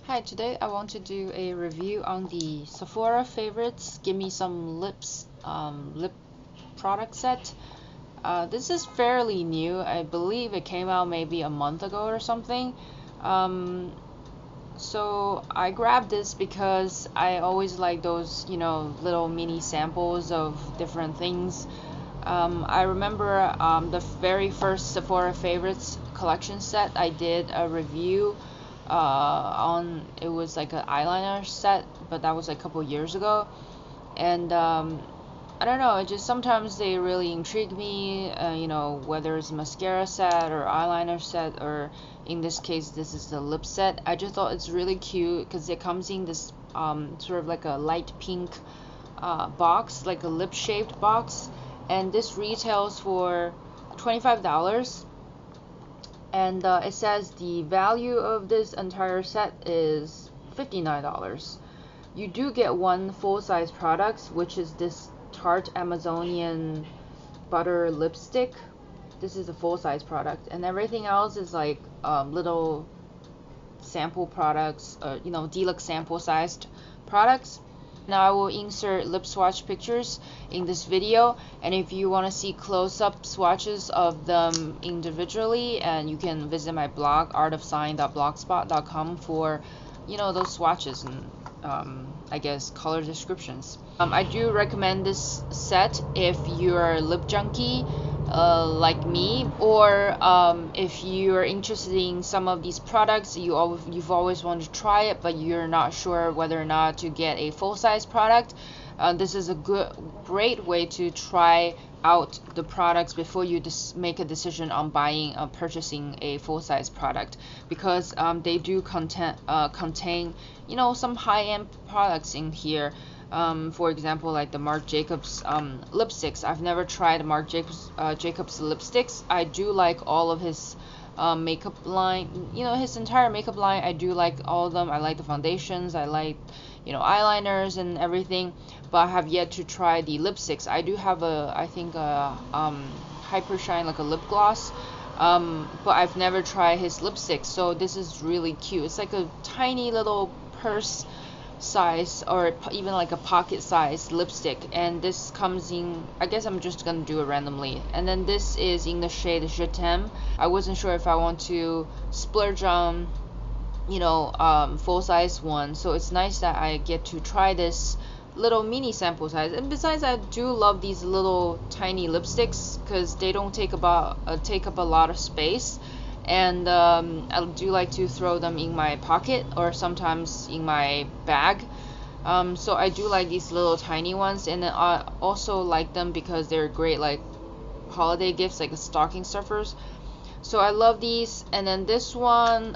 Hi, today I want to do a review on the Sephora favorites. Give me some lip product set. This is fairly new. I believe it came out maybe a month ago or something. So I grabbed this because I always like those, little mini samples of different things. I remember the very first Sephora favorites collection set. I did a review on, it was like an eyeliner set, but that was like a couple years ago. And I don't know, it just sometimes they really intrigue me, whether it's mascara set or eyeliner set, or in this case this is the lip set. I just thought it's really cute because it comes in this sort of like a light pink box, like a lip shaped box, and this retails for $25. And it says the value of this entire set is $59. You do get one full-size product, which is this Tarte Amazonian butter lipstick. This is a full-size product, and everything else is like little sample products, deluxe sample-sized products. Now I will insert lip swatch pictures in this video, and if you want to see close-up swatches of them individually, and you can visit my blog artofsign.blogspot.com for those swatches and I guess color descriptions. I do recommend this set if you're a lip junkie like me, or if you're interested in some of these products, you've always wanted to try it but you're not sure whether or not to get a full-size product. This is a great way to try out the products before you make a decision on purchasing a full-size product, because they do contain some high-end products in here. For example, like the Marc Jacobs lipsticks. I've never tried Marc Jacobs lipsticks. I do like all of his makeup line, his entire makeup line. I do like all of them. I like the foundations, I like eyeliners and everything, but I have yet to try the lipsticks. I do have I think a Hyper Shine, like a lip gloss, but I've never tried his lipsticks. So this is really cute. It's like a tiny little purse size, or even like a pocket size lipstick, and this comes in, I guess I'm just gonna do it randomly. And then this is in the shade Je T'aime. I wasn't sure if I want to splurge on full size one, so it's nice that I get to try this little mini sample size. And besides, I do love these little tiny lipsticks because they don't take up a lot of space, and I do like to throw them in my pocket or sometimes in my bag. So I do like these little tiny ones, and then I also like them because they're great like holiday gifts, like stocking stuffers. So I love these. And then this one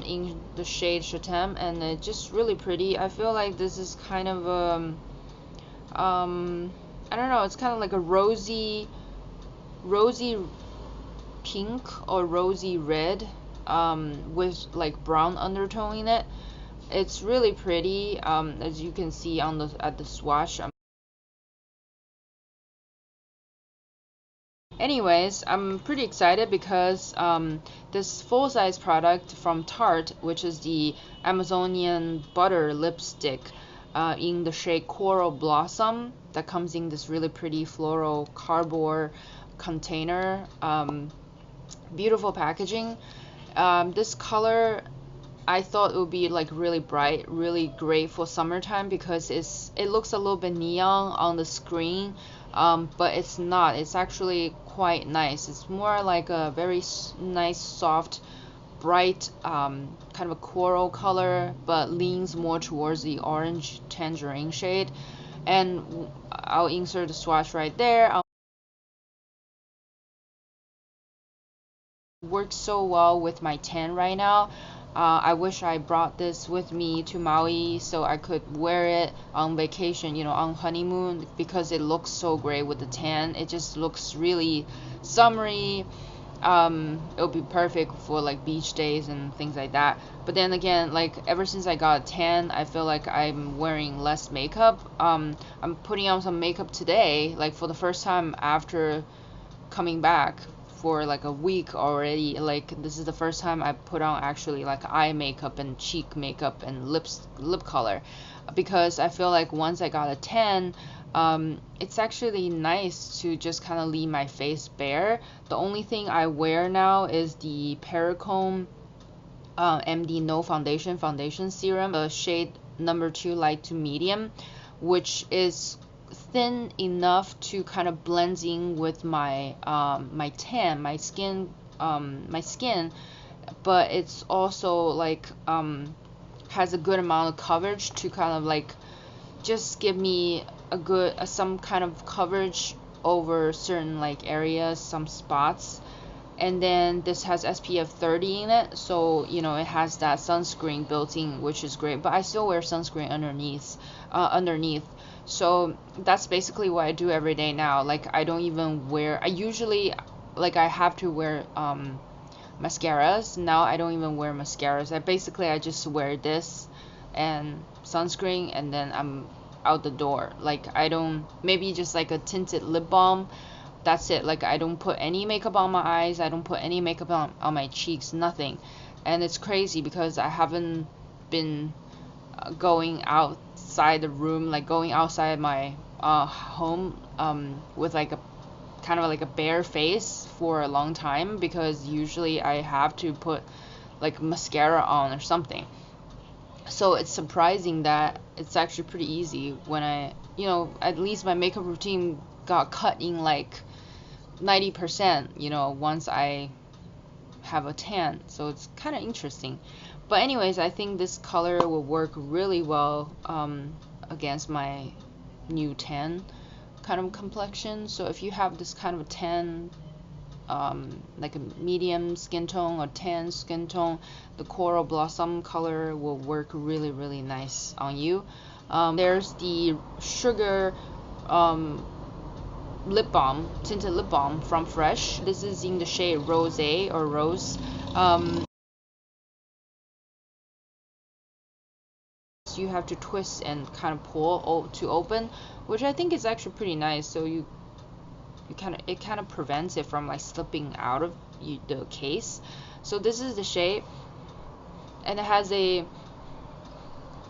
in the shade Je T'aime, and it's just really pretty. I feel like this is kind of I don't know, it's kind of like a rosy pink or rosy red with like brown undertone in it. It's really pretty, as you can see on at the swatch. Anyways, I'm pretty excited because this full-size product from Tarte, which is the Amazonian butter lipstick in the shade Coral Blossom, that comes in this really pretty floral cardboard container. Beautiful packaging. This color, I thought it would be like really bright, really great for summertime, because it looks a little bit neon on the screen, but it's not. It's actually quite nice. It's more like a very nice, soft, bright, kind of a coral color, but leans more towards the orange tangerine shade. And I'll insert the swatch right there. Works so well with my tan right now. I wish I brought this with me to Maui so I could wear it on vacation, on honeymoon, because it looks so great with the tan. It just looks really summery. It'll be perfect for like beach days and things like that. But then again, like ever since I got a tan, I feel like I'm wearing less makeup. I'm putting on some makeup today, like for the first time after coming back for like a week already. Like this is the first time I put on actually like eye makeup and cheek makeup and lip color, because I feel like once I got a tan, it's actually nice to just kind of leave my face bare. The only thing I wear now is the Perricone MD No Foundation Serum, the shade number 2 light to medium, which is thin enough to kind of blend in with my my tan, my skin, but it's also like has a good amount of coverage to kind of like just give me a good some kind of coverage over certain like areas, some spots. And then this has SPF 30 in it, so you know it has that sunscreen built in, which is great. But I still wear sunscreen underneath. So that's basically what I do every day now. Like I don't even wear, I usually like I have to wear mascaras. Now I don't even wear mascaras. I just wear this and sunscreen, and then I'm out the door. Like I don't, maybe just like a tinted lip balm. That's it. Like I don't put any makeup on my eyes, I don't put any makeup on my cheeks, nothing. And it's crazy because I haven't been going outside the room, like going outside my home with like a kind of like a bare face for a long time, because usually I have to put like mascara on or something. So it's surprising that it's actually pretty easy when I, you know, at least my makeup routine got cut in like 90%, you know, once I have a tan. So it's kind of interesting. But anyways, I think this color will work really well against my new tan kind of complexion. So if you have this kind of a tan, like a medium skin tone or tan skin tone, the coral blossom color will work really, really nice on you. There's the sugar lip balm, tinted lip balm from Fresh. This is in the shade Rose or Rose. You have to twist and kind of pull to open, which I think is actually pretty nice. So it kind of prevents it from like slipping out of the case. So this is the shade, and it has a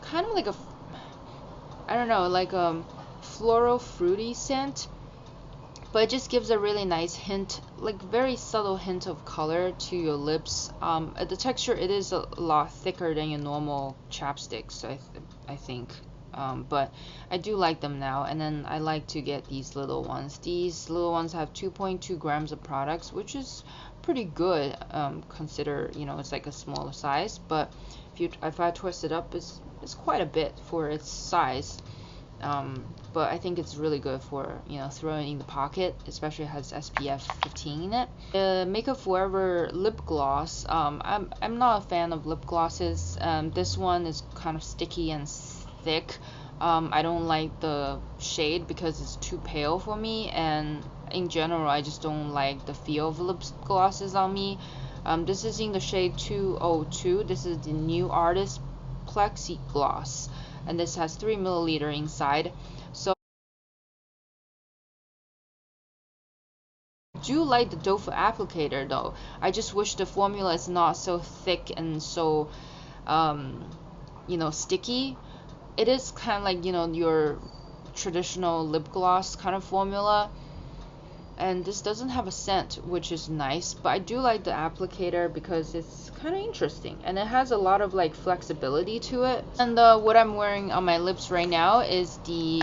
kind of like a, I don't know, like a floral fruity scent, but it just gives a really nice hint, like very subtle hint of color to your lips. The texture, it is a lot thicker than your normal chapsticks, I think. But I do like them now. And then I like to get these little ones. These little ones have 2.2 grams of products, which is pretty good. Consider, you know, it's like a smaller size, but if I twist it up, it's quite a bit for its size. But I think it's really good for, you know, throwing in the pocket, especially it has SPF 15 in it. The Makeup Forever lip gloss, I'm not a fan of lip glosses. This one is kind of sticky and thick. I don't like the shade because it's too pale for me, and in general I just don't like the feel of lip glosses on me. This is in the shade 202. This is the New Artist Plexi Gloss, and this has 3 milliliter inside. So I do like the doe foot applicator though. I just wish the formula is not so thick and so you know, sticky. It is kind of like, you know, your traditional lip gloss kind of formula, and this doesn't have a scent, which is nice. But I do like the applicator because it's kind of interesting, and it has a lot of like flexibility to it. And what I'm wearing on my lips right now is the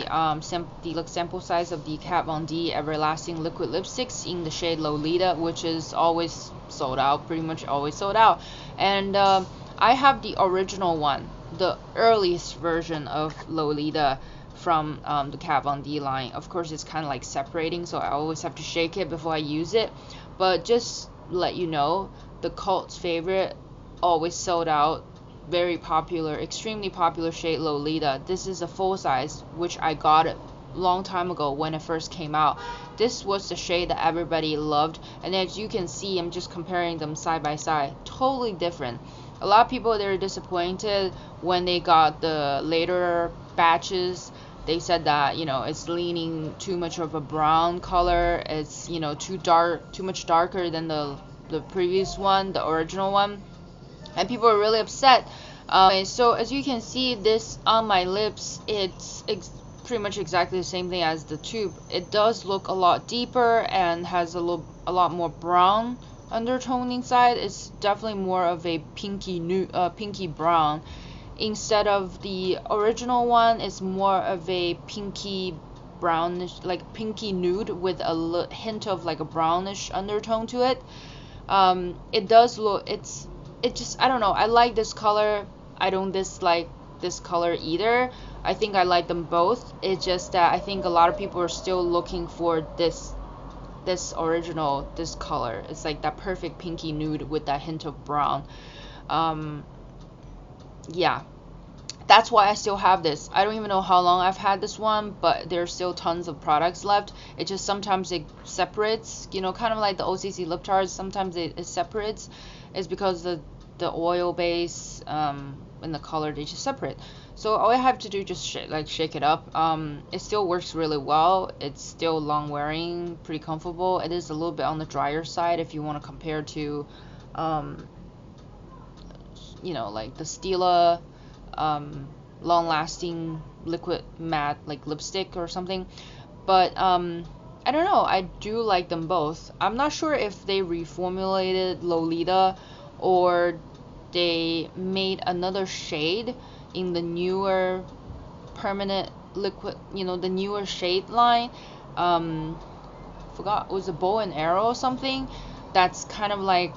sample size of the Kat Von D Everlasting Liquid Lipsticks in the shade Lolita, which is always sold out, pretty much always sold out. And I have the original one, the earliest version of Lolita from the Kat Von D line. Of course, it's kind of like separating, so I always have to shake it before I use it. But just let you know, the cult favorite, always sold out, very popular, extremely popular shade Lolita. This is a full size, which I got it long time ago when it first came out. This was the shade that everybody loved, and as you can see, I'm just comparing them side by side, totally different. A lot of people, they're disappointed when they got the later batches, they said that, it's leaning too much of a brown color. It's, too much darker than the previous one, the original one, and people are really upset. So as you can see, this on my lips, it's pretty much exactly the same thing as the tube. It does look a lot deeper and has a lot more brown undertone inside. It's definitely more of a pinky brown. Instead of the original one, it's more of a pinky brownish, like pinky nude with a hint of like a brownish undertone to it. It does look, I don't know, I like this color. I don't dislike this color either. I think I like them both. It's just that I think a lot of people are still looking for this original, this color. It's like that perfect pinky nude with that hint of brown. Yeah, that's why I still have this. I don't even know how long I've had this one, but there's still tons of products left. It just sometimes it separates, kind of like the OCC lip tarts. Sometimes it separates. It's because the oil base and the color, they just separate. So all I have to do is just shake it up. It still works really well. It's still long wearing, pretty comfortable. It is a little bit on the drier side if you want to compare to like the Stila long-lasting liquid matte like lipstick or something. But I don't know, I do like them both. I'm not sure if they reformulated Lolita or they made another shade in the newer permanent liquid, the newer shade line. Forgot, it was a bow and arrow or something. That's kind of like,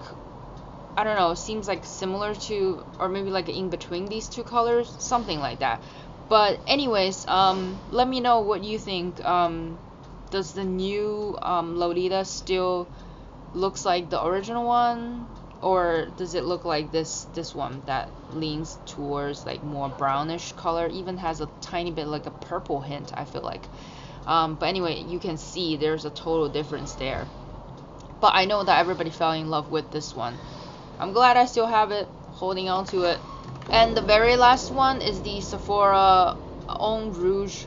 I don't know, seems like similar to, or maybe like in between these two colors, something like that. But anyways, let me know what you think. Does the new Lolita still looks like the original one, or does it look like this one that leans towards like more brownish color, even has a tiny bit like a purple hint, I feel like. But anyway, you can see there's a total difference there. But I know that everybody fell in love with this one. I'm glad I still have it, holding on to it. And the very last one is the Sephora Homme Rouge.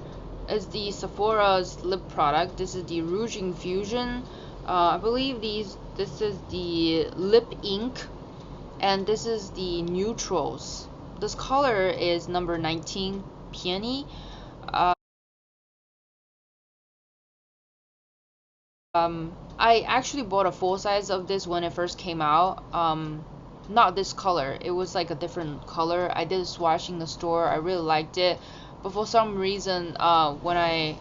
Is the Sephora's lip product. This is the Rouge Infusion. I believe this is the lip ink, and this is the neutrals. This color is number 19, Peony. I actually bought a full size of this when it first came out. Not this color, it was like a different color. I did a swatch in the store, I really liked it, but for some reason when I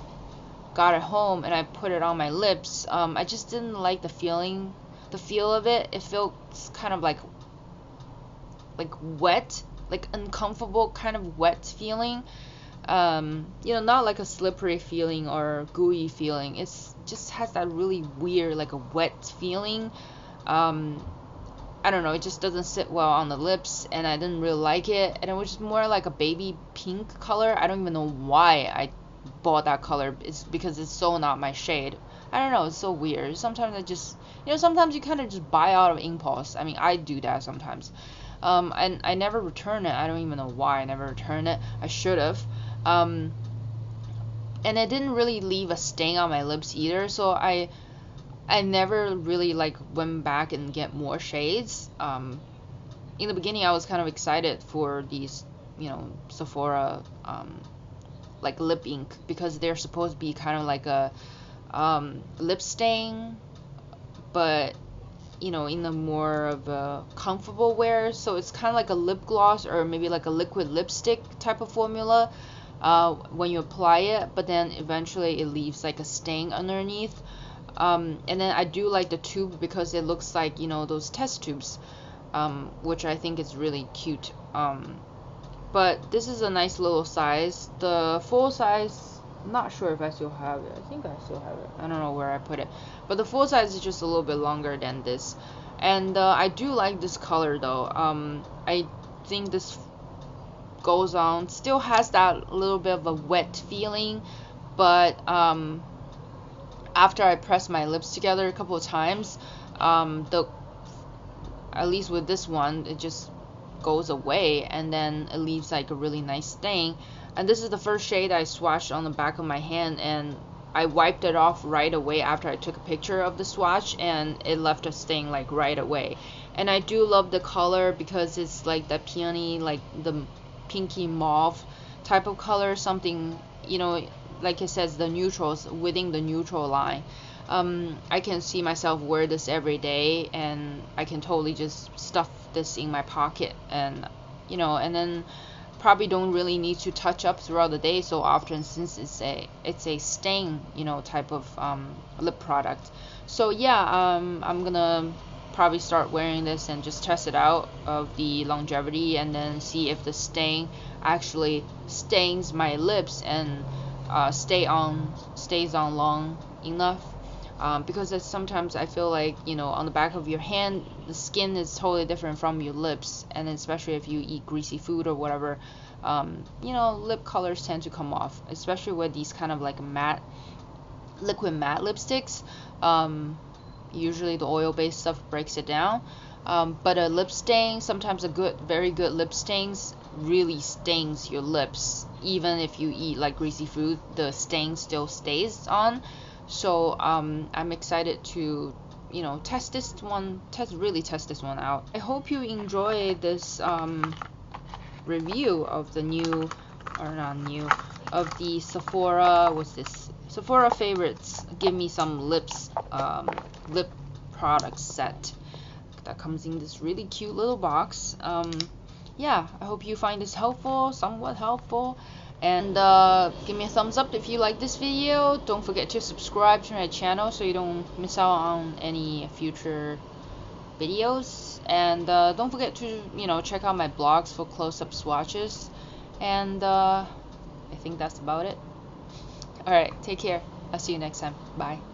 got it home and I put it on my lips, I just didn't like the feel of it. It felt kind of like wet, like uncomfortable kind of wet feeling. Not like a slippery feeling or gooey feeling. It's just has that really weird like a wet feeling. I don't know, it just doesn't sit well on the lips, and I didn't really like it, and it was just more like a baby pink color. I don't even know why I bought that color. It's because it's so not my shade. I don't know, it's so weird. Sometimes I just, sometimes you kind of just buy out of impulse. I mean, I do that sometimes. And I never return it. I don't even know why I never returned it. I should have. And it didn't really leave a stain on my lips either, so I never really went back and get more shades. In the beginning I was kind of excited for these, Sephora lip ink, because they're supposed to be kind of like a lip stain, but in a more of a comfortable wear. So it's kind of like a lip gloss or maybe like a liquid lipstick type of formula when you apply it, but then eventually it leaves like a stain underneath. And then I do like the tube because it looks like those test tubes, which I think is really cute. But this is a nice little size. The full size, I'm not sure if I still have it. I think I still have it. I don't know where I put it. But the full size is just a little bit longer than this. And I do like this color though. I think this goes on, still has that little bit of a wet feeling, but after I press my lips together a couple of times, at least with this one, it just goes away, and then it leaves like a really nice stain. And this is the first shade I swatched on the back of my hand, and I wiped it off right away after I took a picture of the swatch, and it left a stain like right away. And I do love the color because it's like the peony, like the pinky mauve type of color, something, you know, like it says, the neutrals within the neutral line. I can see myself wear this every day, and I can totally just stuff this in my pocket, and you know, and then probably don't really need to touch up throughout the day so often, since it's a stain, you know, type of lip product. So yeah, I'm gonna probably start wearing this and just test it out of the longevity, and then see if the stain actually stains my lips and stays on long enough. Because sometimes I feel like, you know, on the back of your hand, the skin is totally different from your lips, and especially if you eat greasy food or whatever, you know, lip colors tend to come off, especially with these kind of like liquid matte lipsticks. Usually the oil-based stuff breaks it down, but a lip stain, sometimes very good lip stains really stains your lips. Even if you eat like greasy food, the stain still stays on. So I'm excited to, you know, test this one out. I hope you enjoy this review of the of the Sephora, what's this, Sephora favorites. Give me some lip product set that comes in this really cute little box. Yeah, I hope you find this helpful, somewhat helpful. And give me a thumbs up if you like this video. Don't forget to subscribe to my channel so you don't miss out on any future videos. And don't forget to, you know, check out my blogs for close-up swatches. And I think that's about it. Alright, take care. I'll see you next time. Bye.